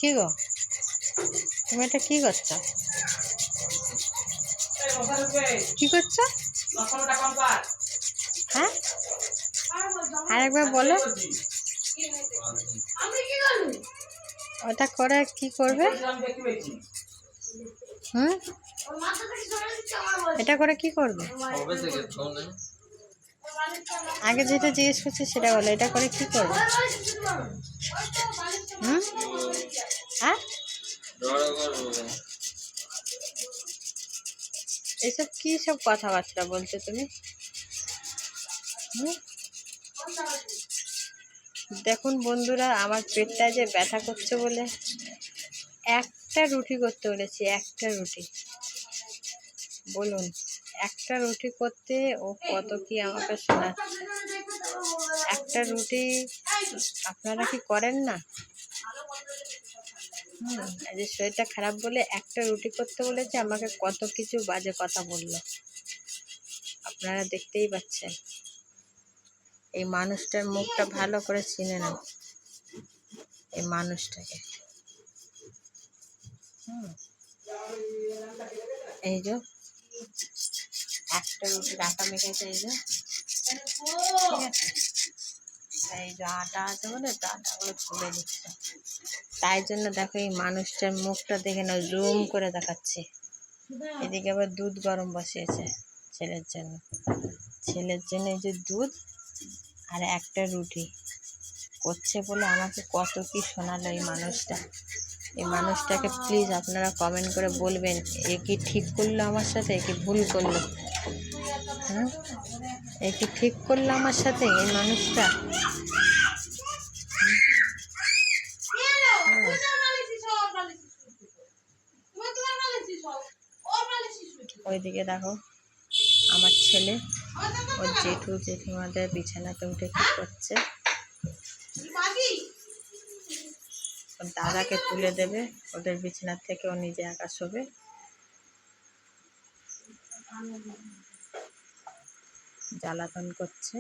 কি গো, তুমি এটা কি করছো? কি করছো? হ্যাঁ, আর একবার বলো। ওটা করে কি করবে? হুম, এটা করে কি করবে? আগে যেটা জিজ্ঞেস করছি সেটা বলো, এটা করে কি করবে? হুম, হ্যাঁ, এসব কি সব কথাবার্তা বলছো তুমি? হুম, দেখুন বন্ধুরা, আমার পেটটা যে ব্যথা করছে বলে একটা রুটি করতে বলেছি, একটা রুটি। বলুন, একটা রুটি করতে ও কত কি আমাকে শোনাচ্ছে। একটা রুটি আপনারা কি করেন না? এই যে শরীরটা খারাপ বলে একটা রুটি করতে বলেছে, আমাকে কত কিছু বাজে কথা বললো। আপনারা দেখতেই পাচ্ছেন। এই মানুষটার মুখটা ভালো করে চিনে নাও, এই মানুষটাকে। এই যে একটা রুটির আটা মেখেছে, এই যে ঠিক আছে, এই যে আটা আছে বলে তো আটাগুলো তুলে দিচ্ছে। তাই জন্য দেখো, এই মানুষটার মুখটা দেখে নাও, জুম করে দেখাচ্ছে। এদিকে আবার দুধ গরম বসিয়েছে ছেলের জন্য। ছেলের জন্য এই যে দুধ আর একটা রুটি করছে বলে আমাকে কত কি শোনালো এই মানুষটা। এই মানুষটাকে প্লিজ আপনারা কমেন্ট করে বলবেন, এ কি ঠিক করলো আমার সাথে, এ কি ভুল করলো? হ্যাঁ, এ কি ঠিক করলো আমার সাথে এই মানুষটা? ওইদিকে দেখো আমার ছেলে ওর জেঠু জেঠিমাদের বিছানাতে উঠে কি করছে। ওর দাদাকে তুলে দেবে ওদের বিছানার থেকে, ও নিজে একা শোবে। জ্বালাতন করছে।